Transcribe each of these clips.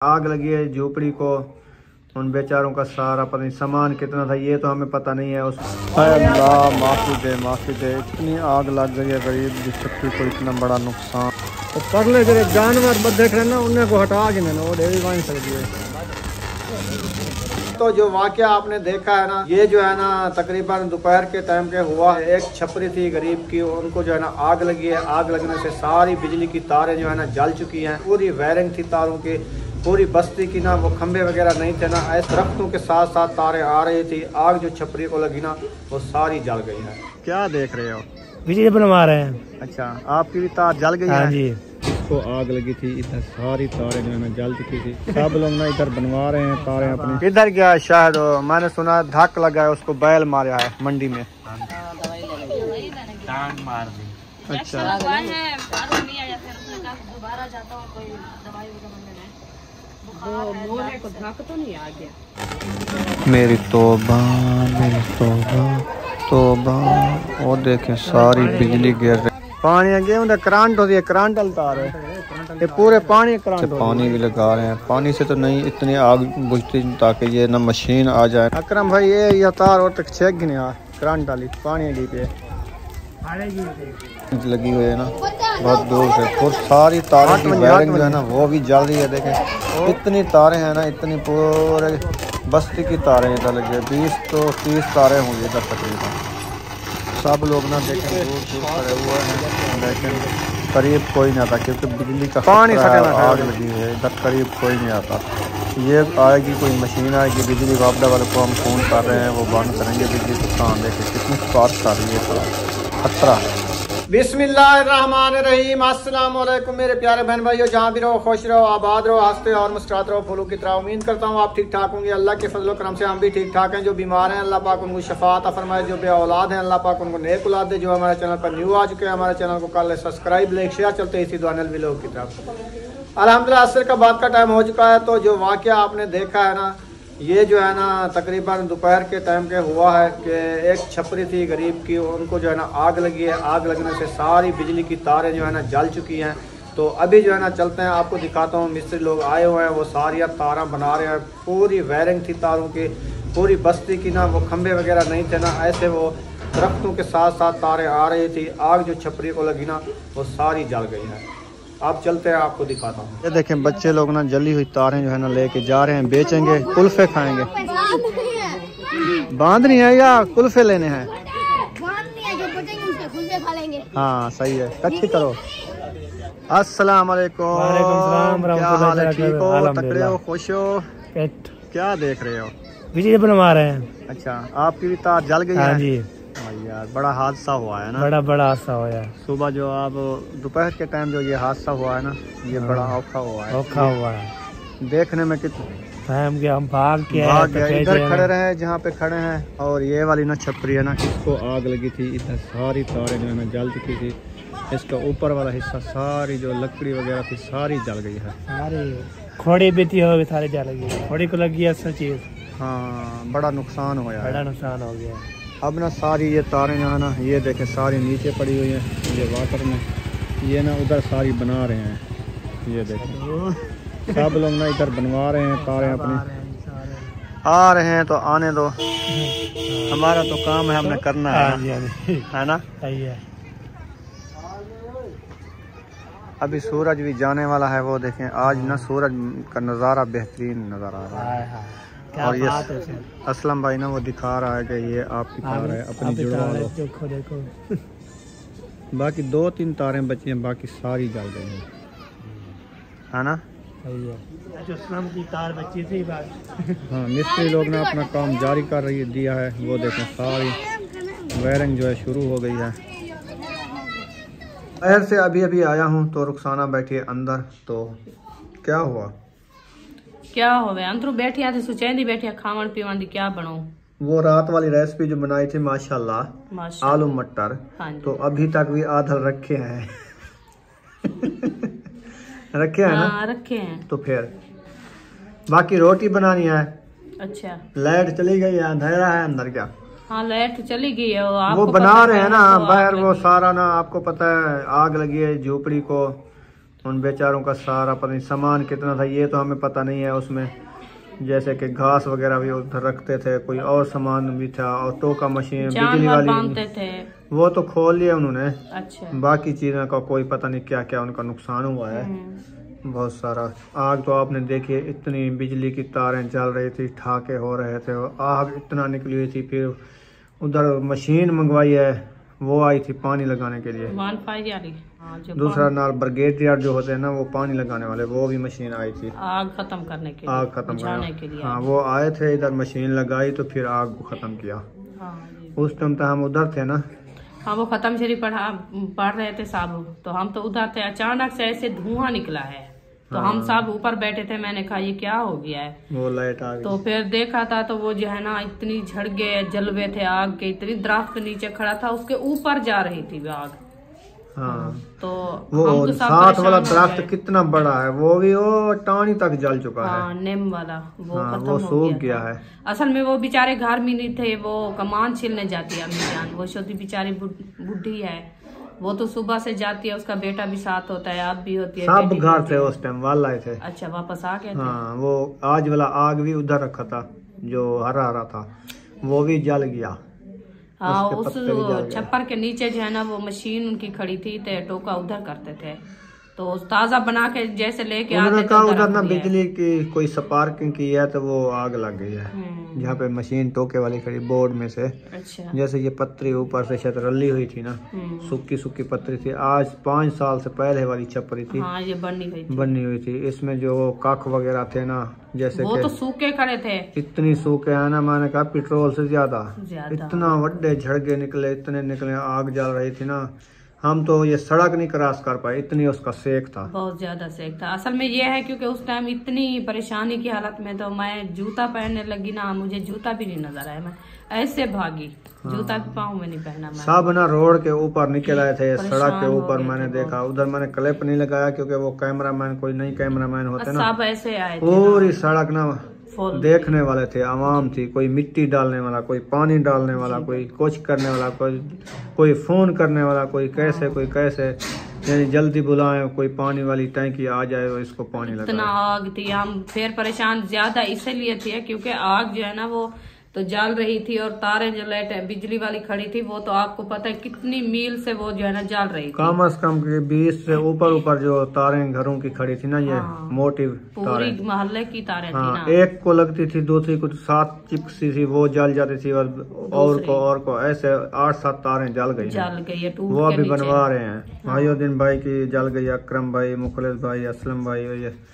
आग लगी है झोपड़ी को। उन बेचारों का सारा पता नहीं सामान कितना था ये तो हमें पता नहीं है। अल्लाह माफी दे इतनी आग लग गई है गरीब की छुट्टी को, इतना बड़ा नुकसान। तो परले जरे जानवर देख रहे ना उन्हें को हटा के मैंने वो डेवी मान सकती है। तो जो वाकया आपने देखा है ना, ये जो है ना तकरीबन दोपहर के टाइम के हुआ है। एक छपरी थी गरीब की, उनको जो है ना आग लगी है। आग लगने से सारी बिजली की तारें जो है ना जल चुकी हैं। पूरी वायरिंग थी तारों की, पूरी बस्ती की ना वो खंबे वगैरह नहीं थे ना, ऐसे दरख्तों के साथ साथ तारें आ रही थी। आग जो छपरी को लगी ना वो सारी जल गई है। क्या देख रहे हो? बिजली बनवा रहे हैं। अच्छा, आपकी भी तार जल गई है? जी। इसको आग लगी थी, इधर सारी तारें जो है ना जल चुकी थी। सब लोग ना इधर बनवा रहे हैं तारें अपनी। इधर क्या शायद मैंने सुना धक लगा है, उसको बैल मारा है मंडी में। अच्छा, मेरी तौबा वो देखें सारी बिजली गिर रही। पानी आगे उधर करंट होती है, करंट डलता रहे ये पूरे पानी करंट। पानी भी लगा रहे हैं, पानी से तो नहीं इतनी आग बुझती ताकि ये ना मशीन आ जाए। अकरम भाई ये तार और तक छेक नहीं आ करंट डाली पानी की पे लगी हुई है ना बहुत दूर से। और सारी तारों की वायरिंग जो है ना वो भी जल रही है। देखें इतनी तारें हैं ना, इतनी पूरे बस्ती की तारें इधर लगी है। 20 तो 30 तारें होंगी इधर तकरीबन। सब लोग ना देखें दूर दूर खड़े हुए हैं, लेकिन करीब कोई नहीं आता क्योंकि बिजली का पानी आग लगी है। इधर करीब कोई नहीं आता। ये आएगी कोई मशीन आएगी बिजली वापदा वाले को हम फ़ोन कर रहे हैं, वो बंद करेंगे बिजली को। काम देखें कितनी स्पार्क कर रही है खतरा। बिस्मिल्लाहिर्रहमानिर्रहीम। अस्सलाम वालेकुम मेरे प्यारे बहन भाइयों, जहाँ भी रहो खुश रहो, आबाद रहो, हंसते और मुस्कुराते रहो फूलों की तरह। उम्मीद करता हूँ आप ठीक ठाक होंगे। अल्लाह के फजल करम से हम भी ठीक ठाक हैं। जो बीमार हैं अल्लाह पाक उनको शफा अता फरमाए, जो बे औलाद हैं अल्लाह पाक उनको नेक औलाद दे। जो हमारे चैनल पर न्यू आ चुके हैं हमारे चैनल को कर ले सब्सक्राइब, लाइक शेयर। चलते इसी दुआ व्लॉग की तरफ। अल्हम्दुलिल्लाह असर का बाद का टाइम हो चुका है। तो जो वाकया आपने देखा है ना, ये जो है ना तकरीबन दोपहर के टाइम के हुआ है कि एक छपरी थी गरीब की, उनको जो है ना आग लगी है। आग लगने से सारी बिजली की तारें जो है ना जल चुकी हैं। तो अभी जो है ना चलते हैं आपको दिखाता हूँ। मिस्त्री लोग आए हुए हैं, वो सारी तारा बना रहे हैं। पूरी वायरिंग थी तारों की, पूरी बस्ती की ना वो खंबे वगैरह नहीं थे ना, ऐसे वो दरख्तों के साथ साथ तारें आ रही थी। आग जो छपरी को लगी ना वो सारी जल गई है। आप चलते हैं आपको दिखाता हूँ। ये देखें बच्चे लोग ना जली हुई तारें जो है ना लेके जा रहे हैं, बेचेंगे, कुल्फे खाएंगे। बांध नहीं है या कुल्फे लेने हैं? हाँ सही है, इकट्ठी करो। अस्सलाम वालेकुम। क्या हाल है? ठीक हो? तकड़े हो? खुश हो? क्या देख रहे हो? बिजली बनवा रहे हैं। अच्छा, आपकी भी तार जल गई है? जी यार बड़ा हादसा हुआ है ना। बड़ा हादसा हुआ है। सुबह जो आप दोपहर के टाइम जो ये हादसा हुआ है ना, ये बड़ा औखा हुआ है। देखने में कितना हम भाग के इधर खड़े रहे जहाँ पे खड़े हैं। और ये वाली ना छपरी है ना, इसको आग लगी थी। इधर सारी तारें जो है ना जल चुकी थी। इसका ऊपर वाला हिस्सा सारी जो लकड़ी वगैरह थी सारी जल गई है। खोड़ी बीती हो सारी जल गई। खोड़ी को लगी है चीज। हाँ बड़ा नुकसान हो गया। अब ना सारी ये तारें जो है ना ये देखें सारी नीचे पड़ी हुई हैं ये वाटर में। ये ना उधर सारी बना रहे हैं। ये देखें सब लोग ना इधर बनवा रहे हैं तारें अपनी। आ रहे हैं तो आने दो, हमारा तो काम है, हमने करना है ना। अभी सूरज भी जाने वाला है। वो देखें आज ना सूरज का नज़ारा बेहतरीन नज़र आ रहा है। और ये असलम भाई ना वो दिखा रहा है कि ये आपकी तार है, अपनी जुड़वा लो। देखो बाकी 2-3 तारें बची हैं, बाकी सारी जल गई हैं, है ना। जो की तार बची थी हाँ, मिस्त्री लोग ने अपना काम जारी कर दिया है। वो देखें सारी वायरिंग जो है शुरू हो गई है। शहर से अभी आया हूँ तो रुखसाना बैठी है अंदर। तो क्या हुआ? क्या हो गया? अंदर बैठी आते सुचैंदी बैठी खावन पीवन दी क्या बनाऊं? वो रात वाली रेसिपी जो बनाई थी माशाल्लाह आलू मटर, तो अभी तक भी आधल रखे हैं। रखे हैं ना? रखे हैं। तो फिर बाकी रोटी बनानी है। अच्छा, लाइट चली गई है, अंधेरा है अंदर क्या? हाँ लाइट तो चली गई है। वो बना रहे हैं ना बाहर, वो सारा ना आपको पता है आग लगी है झोपड़ी को। उन बेचारों का सारा पता नहीं सामान कितना था ये तो हमें पता नहीं है। उसमें जैसे कि घास वगैरह भी उधर रखते थे, कोई और सामान भी था, ऑटो का मशीन, बिजली वाली थे वो तो खोल लिया उन्होंने। अच्छा। बाकी चीज़ों का कोई पता नहीं क्या क्या उनका नुकसान हुआ है। बहुत सारा आग तो आपने देखी, इतनी बिजली की तारें जल रही थी, ठाके हो रहे थे, आग इतना निकली हुई थी। फिर उधर मशीन मंगवाई है, वो आई थी पानी लगाने के लिए। दूसरा नाल ब्रिगेडियर जो होते हैं ना, वो पानी लगाने वाले, वो भी मशीन आई थी आग खत्म करने के लिए, आग खत्म करने के लिए। हाँ, वो आए थे इधर, मशीन लगाई तो फिर आग को खत्म किया। उस टाइम तो हम उधर थे ना। हाँ, वो खत्म शरीफ पढ़ रहे थे साहब, तो हम तो उधर थे। अचानक से ऐसे धुआं निकला है, तो हम सब ऊपर बैठे थे। मैंने कहा ये क्या हो गया है, वो लाइट आ गई। तो फिर देखा था तो वो जो है ना इतनी झड़गे जलवे थे आग के, इतनी दरख्त के नीचे खड़ा था, उसके ऊपर जा रही थी वो आग। हाँ, तो वो हम तो साथ वाला दरख्त कितना बड़ा है, वो भी वो टानी तक जल चुका है। नीम वाला वो सूख गया है। असल में वो बेचारे घर में नहीं थे, वो कमान छिलने जाती है अम्मी जान, वो छोटी बेचारी बुढ़ी है, वो तो सुबह से जाती है, उसका बेटा भी साथ होता है, आप भी होती है, सब घर थे उस टाइम, वाला थे। अच्छा, वापस आ गए थे। हाँ, वो आज वाला आग भी उधर रखा था जो हरा हरा था, वो भी जल गया। हाँ, उस छप्पर के नीचे जो है ना वो मशीन उनकी खड़ी थी, तो टोका उधर करते थे, तो ताजा बना के जैसे लेके आते थे। उधर ना बिजली की कोई स्पार्किंग की है तो वो आग लग गई है, जहाँ पे मशीन टोके वाली खड़ी बोर्ड में से। अच्छा। जैसे ये पत्थरी ऊपर से शतरल्ली हुई थी ना, सूखी सूखी पत्थरी थी, आज 5 साल से पहले वाली छपरी थी। हाँ, ये बनी हुई थी। इसमें जो काख वगैरह थे ना, जैसे वो तो सूखे खड़े थे, इतनी सूखे है ना, मैंने कहा पेट्रोल से ज्यादा। इतना बड़े झड़के निकले, इतने निकले, आग जल रही थी ना, हम तो ये सड़क नहीं क्रॉस कर पाए, इतनी उसका सेक था, बहुत ज्यादा सेक था। असल में ये है क्योंकि उस टाइम इतनी परेशानी की हालत में तो मैं जूता पहनने लगी ना, मुझे जूता भी नहीं नजर आया, मैं ऐसे भागी। हाँ। जूता भी पाँव में नहीं पहना मैं। सब ना रोड के ऊपर निकल आए थे, सड़क के ऊपर। मैंने देखा उधर, मैंने क्लिप नहीं लगाया क्योंकि वो कैमरामैन, कोई नहीं कैमरामैन होते ना, सब ऐसे आए, पूरी सड़क ना देखने वाले थे, आवाम थी, कोई मिट्टी डालने वाला, कोई पानी डालने वाला, कोई कुछ करने वाला, कोई फोन करने वाला, कोई कैसे, कोई कैसे, यानी जल्दी बुलाएं, कोई पानी वाली टैंकी आ जाए और इसको पानी लगा। इतना आग थी, हम फिर परेशान ज्यादा इसलिए थे क्योंकि आग जो है ना वो तो जल रही थी, और तारें जो लाइट बिजली वाली खड़ी थी वो तो आपको पता है कितनी मील से वो जो है ना जल रही थी, कम से कम 20 से ऊपर जो तारें घरों की खड़ी थी ना, ये हाँ, मोटी पूरी मोहल्ले की तारें हाँ, थी ना। एक को लगती थी, दूसरी कुछ 7 चिपसी थी, वो जल जाती थी, और को ऐसे 8-7 तारें जल गई है, वो अभी बनवा रहे हैं। भाईउद्दीन भाई की जल गई, अकरम भाई, मुखलिस भाई, असलम भाई,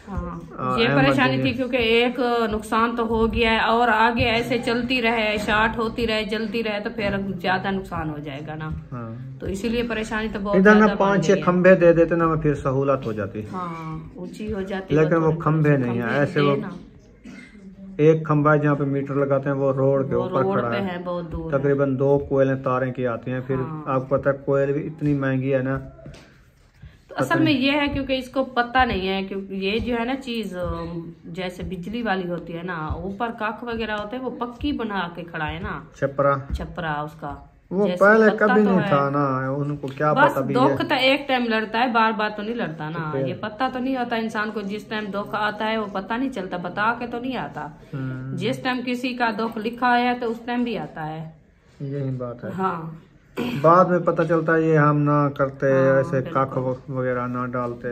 ये परेशानी थी क्योंकि एक नुकसान तो हो गया है, और आगे ऐसे चलती रहे, शार्ट होती रहे, जलती रहे तो फिर ज्यादा नुकसान हो जाएगा ना। हाँ। तो इसीलिए परेशानी तो बहुत इधर ना 5-6 खंभे दे देते ना, फिर सहूलत हो जाती। हाँ, ऊंची हो जाती, लेकिन वो खंभे नहीं है, ऐसे वो एक खंभा है जहाँ पे मीटर लगाते हैं, वो रोड के ऊपर खड़ा है, बहुत दूर, तकरीबन 2 कोयलें तारें की आती हैं। फिर आपको पता है कोयल भी इतनी महंगी है ना। असल में ये है क्योंकि इसको पता नहीं है, क्योंकि ये जो है ना चीज जैसे बिजली वाली होती है ना, ऊपर काख वगैरह होते हैं, वो पक्की बना के खड़ा है ना, छपरा उसका, वो पहले कभी तो नहीं था ना, उनको क्या पता। दुख तो एक टाइम लड़ता है, बार बार तो नहीं लड़ता ना, ये पता तो नहीं होता इंसान को। जिस टाइम दुख आता है वो पता नहीं चलता, बता के तो नहीं आता, जिस टाइम किसी का दुख लिखा है तो उस टाइम भी आता है, यही बात है। हाँ, बाद में पता चलता है ये हम ना करते, ऐसे काख वगैरह ना डालते।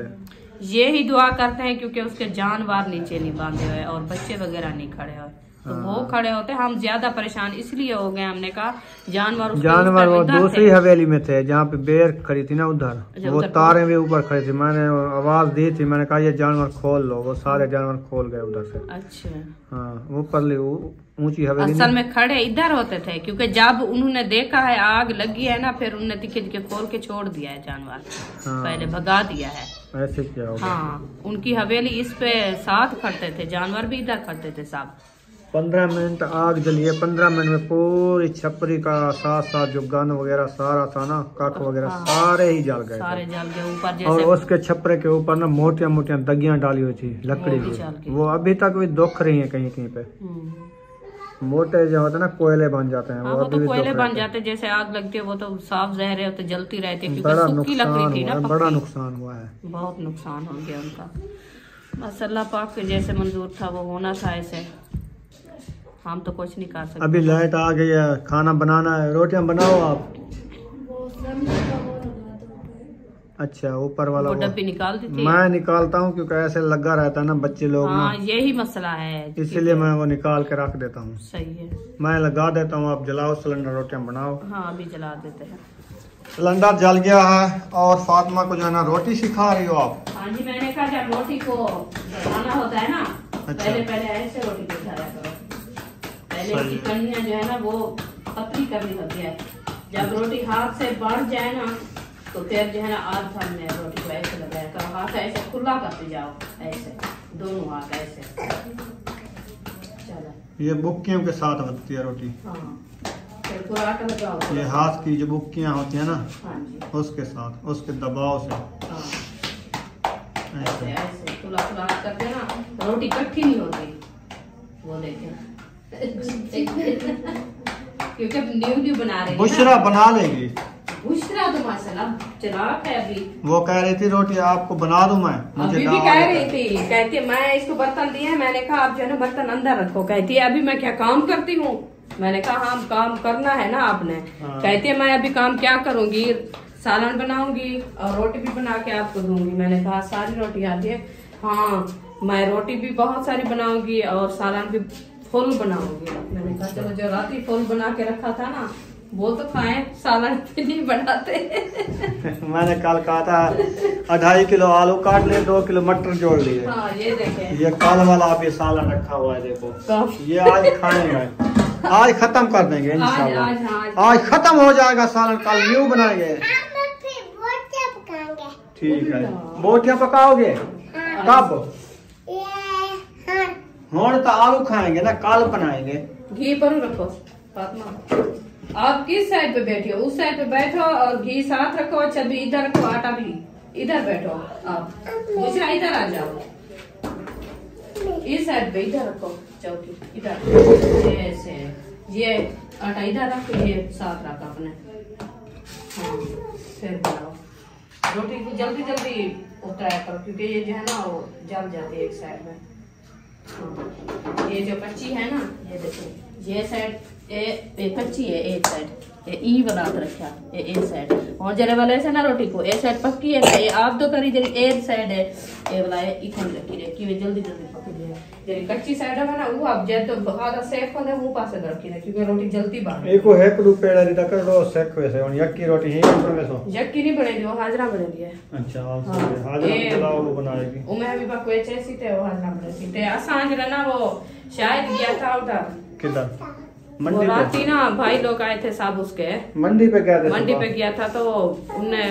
ये ही दुआ करते हैं क्योंकि उसके जानवर नीचे नहीं बांधे हुए और बच्चे वगैरह नहीं खड़े हुए, तो वो खड़े होते। हम ज्यादा परेशान इसलिए हो गए, हमने कहा जानवर वो दूसरी हवेली में थे जहाँ पे बेर खड़ी थी ना, उधर वो तारें भी ऊपर खड़ी थी। मैंने आवाज दी थी, मैंने कहा ये जानवर खोल लो, वो सारे जानवर खोल गए उधर से। अच्छा, हाँ, वो परली ऊंची हवेली असल में खड़े इधर होते थे क्योंकि जब उन्होंने देखा है आग लगी है ना, फिर उन्होंने तिखे खोल के छोड़ दिया है जानवर। हाँ, पहले भगा दिया है, ऐसे क्या होगा। हाँ, उनकी हवेली इस पे साथ खड़ते थे, जानवर भी इधर खड़ते थे साहब। 15 मिनट आग जली है, 15 मिनट में पूरी छपरी का साथ जो गन वगैरह सारा था ना, काख वगैरह सारे ही जल गए, सारे जल गए ऊपर जैसे। और उसके छपरे के ऊपर ना मोटिया मोटिया दगियां डाली हुई थी लकड़ी की, वो अभी तक भी दुख रही है कहीं कहीं पे। मोटे जो होते हैं ना कोयले बन जाते हैं। हाँ, वो तो कोयले बन जाते हैं, जैसे आग लगती है वो तो साफ जहर होते जलती रहती है, बड़ा क्योंकि सूखी लकड़ी थी ना, बड़ा नुकसान हुआ है, बहुत नुकसान हो गया उनका। बस अल्लाह पाक के जैसे मंजूर था वो होना था, ऐसे हम तो कुछ नहीं कर सकते। अभी लाइट आ गई है, खाना बनाना है, रोटियां बनाओ आप। अच्छा, ऊपर वाला वो डब्बी निकाल दी थी, मैं निकालता हूँ क्योंकि ऐसे लगा रहता है ना बच्चे लोग। हाँ, यही मसला है, इसीलिए मैं वो निकाल के रख देता हूँ। सही है, मैं लगा देता हूँ, आप जलाओ सिलेंडर, रोटियां बनाओ। हाँ अभी जला देते हैं। सिलेंडर जल गया है और फातिमा को जो है ना रोटी सिखा रही हो आप। हाँ जी, मैंने कहा जब रोटी को बनाना होता है ना, पहले ऐसे रोटी को उठाया करो, पहले इसकी कणियां जो है ना वो पतली करनी होती है। जब रोटी हाथ से बढ़ जाए ना तो फिर जो है ना आज हमने रोटी को ऐसे लगाया करो, हाथ ऐसे खुला करते जाओ, ऐसे दोनों हाथ ऐसे। चलो, ये बुक्कियों के साथ बनती है रोटी। हाँ, फिर पूरा आटा लगाओ। ये हाथ की जो बुक्कियां होती है ना, हाँ जी, उसके साथ, उसके दबाव से। हाँ, ऐसे ऐसे खुला खुला करते ना, रोटी इकट्ठी नहीं होती। वो देखें क्योंकि अब न्यू बना रहे हैं। बुशरा बना लेगी। बुशरा तो माशाल्लाह चलाक है। अभी वो कह रही थी रोटी आपको बना दूं मैं, मुझे अभी भी कह रही थी, कहती है मैं इसको बर्तन दिए हैं, मैंने कहा आप जो है ना बर्तन अंदर रखो। कहती है अभी मैं क्या काम करती हूँ? मैंने कहा हाँ काम करना है ना आपने। कहती है मैं अभी काम क्या करूंगी, सालन बनाऊंगी और रोटी भी बना के आपको दूंगी। मैंने कहा सारी रोटी आती है? हाँ, मैं रोटी भी बहुत सारी बनाऊंगी और सालन भी फुल बनाऊंगी। मैंने कहा चलो जो रात ही फुल बना के रखा था ना वो तो खाएं, सालन भी नहीं बनाते। मैंने कल कहा था 2.5 किलो आलू काट ले, 2 किलो मटर जोड़ लिए। हाँ, ये देखें, ये कल वाला आप ये सालन रखा हुआ है, देखो ये आज खाएंगे, आज खत्म कर देंगे इंशाल्लाह। आज खत्म हो जाएगा सालन, कल न्यू बनाएंगे। ठीक है, बोटियां पकाओगे कब? हम तो आलू खाएंगे ना, कल बनाएंगे। घी पर रखो फातिमा, आप किस साइड पे बैठे हो? उस साइड पे बैठो और घी साथ रखो। अच्छा भी इधर रखो, आटा भी इधर बैठो। आप दूसरा इधर आ जाओ, इस साइड पे इधर रखो चौकी, इधर ऐसे। ये आटा इधर रखो, ये साथ रखो अपने। हाँ, फिर बनाओ रोटी को जल्दी जल्दी उतारा करो, क्योंकि ये जो है ना वो जल जाती है एक साइड में। हाँ, ये जो कच्ची है ना, ये देखो ये साइड ये कच्ची है, एक साइड ये ई बना के रखा ये ए साइड, और जरे वाले से ना रोटी को ए साइड पक्की है, ये आप तो करी जरी ए साइड है ये वाला है इथन रखी रे कि जल्दी जल्दी पक जाए। जरी कच्ची साइड है ना वो आप जे तो आधा सेक होने वो पास रखी रे, क्योंकि रोटी जल्दी बन। एको है कुडू पेड़ा री तक रो सेक वैसे और यक्की रोटी ही ऊपर में सो यक्की नहीं बनेगी, वो हाजरा बनेगी। अच्छा, हाजरा पुलाव वो बनाएगी। ओ मैं भी बकवे चेसी थे वो हाजरा बनेगी ते आसान रे ना। वो शायद गया था उधर किधर मंडी राती ना, भाई लोग आए थे सब उसके मंडी पे गया था। मंडी पे गया था तो उनने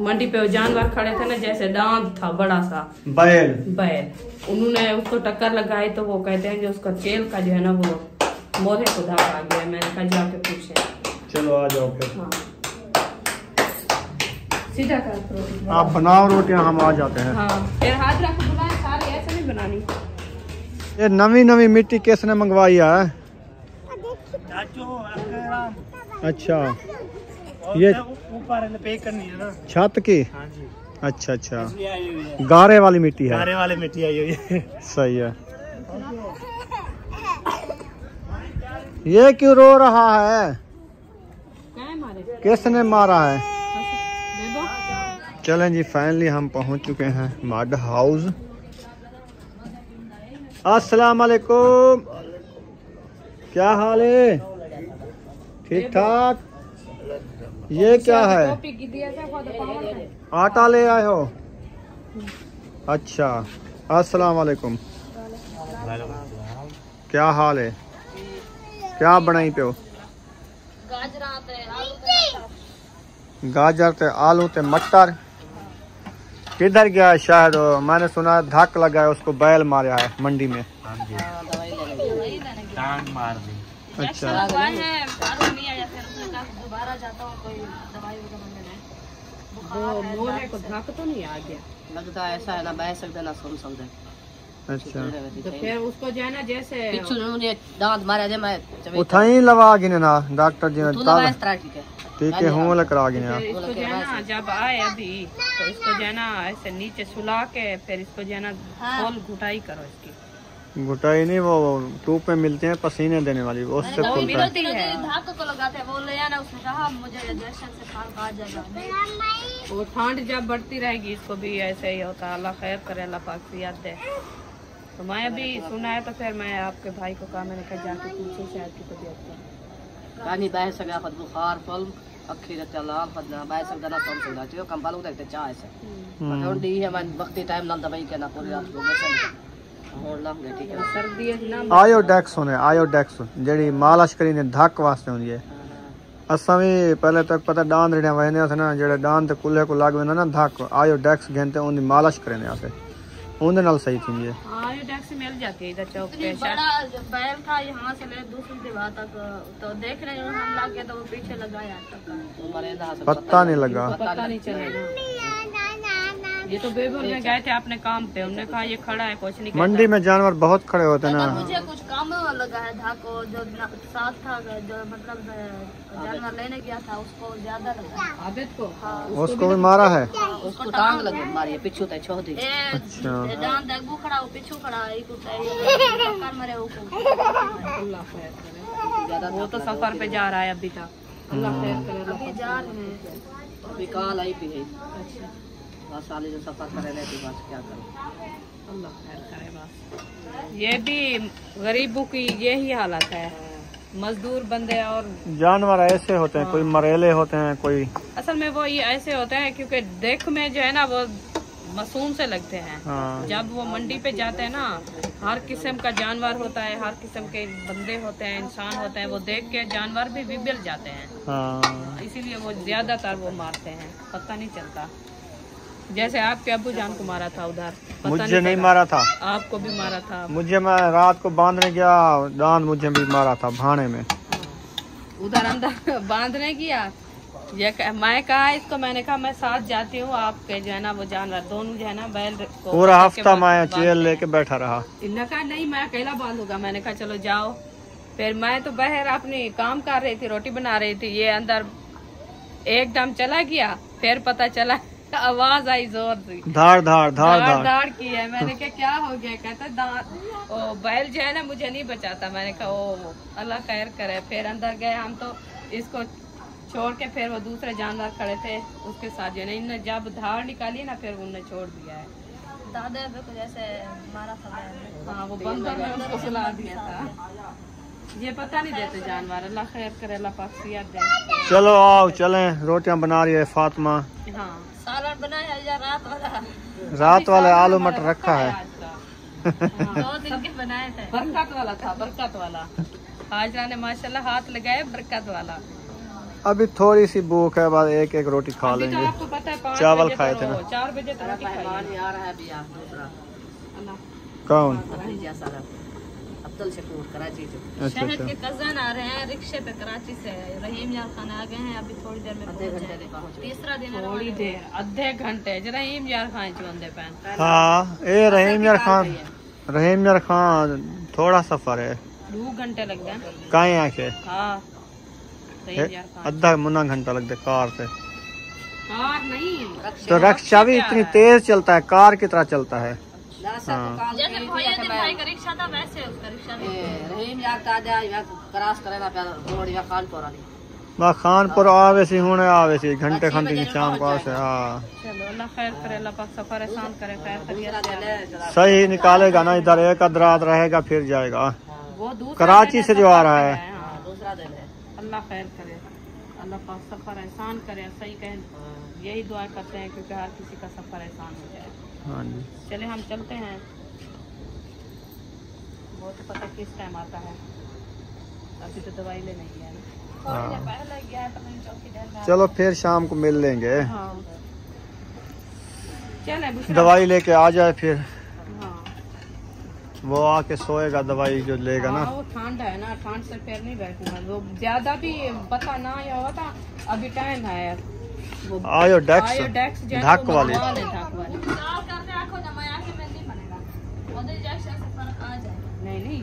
मंडी पे जानवर खड़े थे ना, जैसे दांत था बड़ा सा बैल, उन्होंने उसको टक्कर लगाई तो वो कहते हैं कि उसका चेल का जो है ना वो मोरे को धागा आ गया। मैंने कहा जाके पूछे। चलो आ जाओ फिर। हाँ, सीधा कर आप बनाओ रोटियां, हम आ जाते हैं। हाँ, फिर हाथ रख बुलाए, सारी ऐसे नहीं बनानी। ये नवी नवी मिट्टी किसने मंगवाई है? अच्छा, ये ऊपर पे करनी है ना छत की। हाँ जी। अच्छा अच्छा, गारे वाली मिट्टी है। गारे वाली मिट्टी आई हुई है। सही है। ये क्यों रो रहा है? किसने मारा है? चलें जी, फाइनली हम पहुंच चुके हैं मड हाउस। अस्सलाम वालेकुम, क्या हाल है? ठीक ठाक। ये क्या है? आटा ले आए हो? अच्छा, अस्सलाम वालेकुम, क्या हाल है? क्या बनाई पे हो? गाजर ते आलू ते मटर। किधर गया है? शायद मैंने सुना धक लगा है उसको, बैल मारा है मंडी में। मार दी। अच्छा, मोरे को धक तो नहीं आ गया, लगता है ऐसा है ना, बह सकते ना सुन सकते। अच्छा तो फिर उसको जो है ना जैसे दांत मारे दे मैं उठाई लगा गिने ना डॉक्टर जी ने ठीक है हूँ लकड़ा गिने इसको जो है ना जब आए अभी तो इसको जो है ना ऐसे नीचे सुला के फिर इसको जो है ना खोल घुटाई करो इसकी। घुटाई नहीं वो टूप में मिलते हैं पसीने देने वाली वो उससे खुलता है। धागे को लगाते हैं, बोल रहे ना उसने कहा मुझे इंजेक्शन से खाल आ जाएगा। वो ठंड जब बढ़ती रहेगी इसको भी ऐसे ही होता है। अल्लाह खैर करे, अल्लाह पाक से याद दे। तो मैं अभी सुना है तो फिर मैं आपके भाई को कहा, मैंने कहा जाके पूछे शायद की तबीयत कानी बाहर से गया फत बुखार फल अखी चला फत ना बाहर से दाना कम से जाते कम पालू देखते चाय से मतलब दी है मैं वक्ती टाइम ना दवाई के ना पूरी रात को और ना ठीक है सर्दी है ना। आयोडेक्स होने आयोडेक्स जेडी मालिश करी ने धक वास्ते होंदी है। असा भी पहले तक पता डांद रेड़िया वहने थे ना जेड़े डांद कुल्हे को लाग वेंदा ना धक आयोडेक्स घेंते उनकी मालिश करने आसे उनदे नाल सही थी है। आयोडेक्स मिल जाती है इधर चौक पे। बड़ा बैल था यहाँ से ले दूसरी दीवार तक तो देख रहे हैं हम लग गए तो वो पीछे लगाया तक पता नहीं लगा, पता नहीं चला। ये तो बेबुल में गए थे अपने काम पे, उन्होंने कहा ये खड़ा है कुछ नहीं। मंडी में जानवर बहुत खड़े होते हैं ना। मुझे कुछ काम लगा है धाको जो साथ था जो मतलब जानवर लेने गया था उसको ज्यादा लगा आबिद को। उसको भी मारा है, उसको टांग लगे मारी पीछू तक छोड़ दी। अच्छा डांड देखो खड़ा हो पीछू खड़ा है कर मरे अल्लाह खैर करे। वो तो सफर पे जा रहा है अभी तक। अल्लाह खैर करे। अभी जा रहे हैं अभी काल आई भी है। बस साले जो सफर करे रहती बस क्या करें अल्लाह खैर करे। बस ये भी गरीबों की यही हालत है। मजदूर बंदे और जानवर ऐसे होते हैं, कोई मरेले होते हैं, कोई असल में वो ये ऐसे होते हैं क्योंकि देख में जो है ना वो मासूम से लगते हैं। हाँ। जब वो मंडी पे जाते हैं ना हर किस्म का जानवर होता है, हर किस्म के बंदे होते हैं, इंसान होते हैं, वो देख के जानवर भी बिगड़ जाते हैं। हाँ। इसीलिए वो ज्यादातर वो मारते हैं, पता नहीं चलता। जैसे आपके अब्बू जान को मारा था उधर, मुझे नहीं मारा था, आपको भी मारा था। मुझे मैं रात को बांधने गया दांत मुझे भी मारा था भाने में उधर अंदर बांधने गया। ये मैं कहा इसको, मैंने कहा मैं साथ जाती हूँ आपके जो है ना वो जानवर दोनों जो है ना बैल को पूरा हफ्ता मैं चेयर लेके बैठा रहा। इन्होंने कहा नहीं मैं अकेला बांधूंगा। मैंने कहा चलो जाओ। फिर मैं तो बाहर अपनी काम कर रही थी, रोटी बना रही थी, ये अंदर एकदम चला गया। फिर पता चला आवाज आई जोर से, धाड़ धाड़ धाड़ धाड़ धाड़ की है। मैंने कहा क्या हो गया? कहता ओ बैल जो है ना मुझे नहीं बचाता। मैंने कहा ओ अल्लाह खैर करे। फिर अंदर गए हम तो इसको छोड़ के फिर वो दूसरे जानवर खड़े थे उसके साथ जो है इनने जब धाड़ निकाली ना फिर उन्होंने छोड़ दिया है। दादा को जैसे मारा था। हाँ वो बंदर ने उसको सुला दिया था। ये पता नहीं देते जानवर। अल्लाह खैर करे, अल्लाह पाक सियात दे। चलो आओ चलें, रोटियां बना रही है फातिमा। हाँ सालन बनाया या रात वाले आलू मटर रखा है। 2 दिन के बनाए थे। बरकत वाला था, बरकत वाला। हाजरा ने माशाल्लाह हाथ लगाए बरकत वाला। अभी थोड़ी सी भूख है, बाद एक एक रोटी खा अभी तो लेंगे। आपको पता है 5 चावल बजे खाए तो थे ना। 4 बजे तक रोटी खाई है। आ रहा है अभी आप दूसरा कौन? अब्दुल शकूर कराची से। अच्छा शहर अच्छा के कजन आ रहे हैं रिक्शे पे कराची से। रहीम यार खान आ गए हैं, अभी थोड़ी देर में पहुंच जाएंगे। तीसरा दिन है। थोड़ी देर आधे घंटे रहीम यार खान चुंदे पैन। हाँ ए रहीम यार खान, रहीम यार खान थोड़ा सफर है, 2 घंटे लग गए। कहीं आके हाँ रहीम यार खान आधा मुन्ना घंटा लगता है कार से। कार नहीं तो रक्षा भी इतनी तेज चलता है, कार की तरह चलता है। हाँ। जैसे भाई का रिक्शा था वैसे उसका रिक्शा रहीम यार ताजा क्रॉस करे ना रोड खानपुर वाली खानपुर आवे सी हुने आवे सी घंटे खंडे की शाम को से। हाँ चलो अल्लाह खैर करे, अल्लाह पाक सफर आसान करे, खैर करिए। सही निकालेगा ना, इधर एक अध रात रहेगा फिर जाएगा। वो दूसरा कराची से जो आ रहा है। दूसरा दिन है। अल्लाह खैर करे, अल्लाह पाक सफर आसान करे। सही कहें यही दुआ करते हैं क्योंकि हर किसी का सफर आसान हो जाए। हाँ जी चले हम चलते हैं। वो तो पता किस टाइम आता है, अभी तो दवाई ले नहीं गया ना। हाँ। पहले गया तो मैंने चौकी डाल। चलो फिर शाम को मिल लेंगे। हाँ चले दवाई लेके आ जाए फिर हाँ वो आके सोएगा, दवाई जो लेगा ना। हाँ, वो ठंड है ना, ठंड से फिर नहीं बैठूंगा। वो ज्यादा भी पता ना या होता। अभी टाइम है वो आयोडेक्स धक वाली। धक वाली।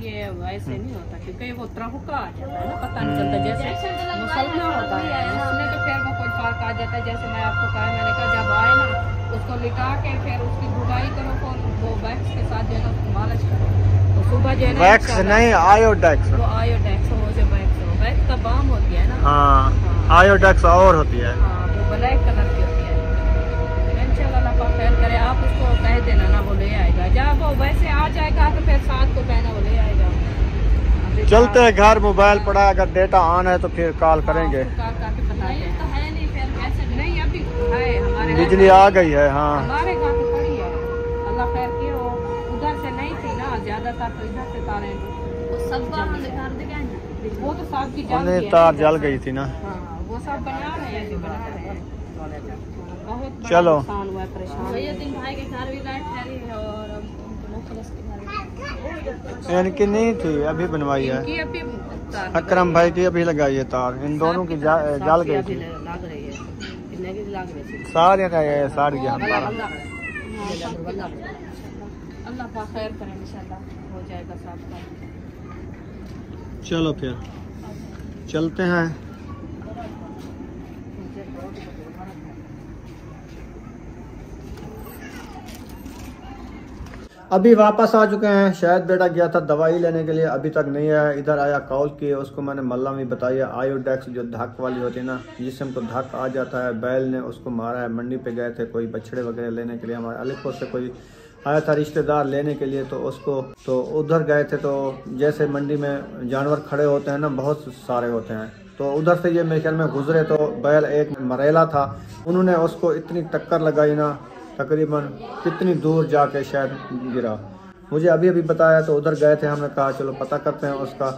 ये ऐसे नहीं होता, क्योंकि वो त्रहुका आ जाता है ना, पता नहीं चलता, जैसे मुसलना होता है उसमें तो फिर वो कोई फर्क आ जाता है। जैसे मैं आपको कहा, मैंने कहा जब आए ना उसको लिटा के फिर उसकी धुलाई करो, वो वैक्स के साथ जो है ना उसको मालिश करो, तो सुबह जो है ना वैक्स नहीं आयोडेक्स, वो आयोडेक्स हो जो वैक्स का बाम होती है ना। हाँ आयोडेक्स और होती है, हाँ वो ब्लैक कलर की होती है। इंशाल्लाह अल्लाह पाक खैर करे, आप उसको कह देना ना, वो ले आएगा। जब वो वैसे आ जाएगा तो फिर साथ को कहना वो ले आएगा। चलते हैं घर, मोबाइल पड़ा, अगर डेटा ऑन है तो फिर कॉल करेंगे। कॉल करके बताते हैं। तो है नहीं फिर कैसे नहीं, अभी है हमारे बिजली आ गई है। हाँ हमारे घर पे पड़ी है, अल्लाह खैर किए। वो उधर से नहीं थी ना, ज्यादातर तो इधर से तारे, वो सब वो तो सब की जल गई, तार जल गई थी ना। हाँ वो सब बना रहे हैं, बना रहे हैं। बहुत बड़ा चलो नुकसान हुआ है, परेशान। भैया दिन भाई के घर भी लाइट चली है और इनकी नहीं थी, अभी बनवाई है। इनकी अभी अकरम भाई की अभी लगाई है तार, इन दोनों की जल गई थी। लग रही है, कितने की लग रही है, सारे का ये सारी हमारा। अल्लाह पाक खैर करे, इंशाल्लाह हो जाएगा सब का। चलो फिर चलते हैं। अभी वापस आ चुके हैं। शायद बेटा गया था दवाई लेने के लिए, अभी तक नहीं आया। इधर आया कॉल किए, उसको मैंने मल्ला में बताया आयोडेक्स जो धक वाली होती है ना, जिसम को धक आ जाता है, बैल ने उसको मारा है। मंडी पे गए थे कोई बछड़े वगैरह लेने के लिए, हमारे अलीपुर से कोई आया था रिश्तेदार लेने के लिए, तो उसको तो उधर गए थे। तो जैसे मंडी में जानवर खड़े होते हैं ना, बहुत सारे होते हैं, तो उधर से ये मेरे ख्याल में गुजरे, तो बैल एक मरेला था, उन्होंने उसको इतनी टक्कर लगाई ना, तकरीबन कितनी दूर जाके शायद गिरा। मुझे अभी अभी बताया, तो उधर गए थे, हमने कहा चलो पता करते हैं उसका।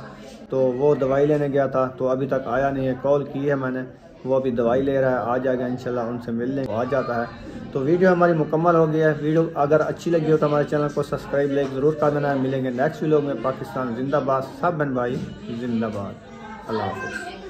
तो वो दवाई लेने गया था, तो अभी तक आया नहीं है। कॉल की है मैंने, वो अभी दवाई ले रहा है, आ जाएगा इंशाल्लाह, उनसे मिल लेंगे, आ जाता है। तो वीडियो हमारी मुकम्मल हो गई है। वीडियो अगर अच्छी लगी हो तो हमारे चैनल को सब्सक्राइब लाइक ज़रूर कर देना है। मिलेंगे नेक्स्ट वीडियो में। पाकिस्तान जिंदाबाद, सब बहन भाई जिंदाबाद। अल्लाह हाफ़िज़।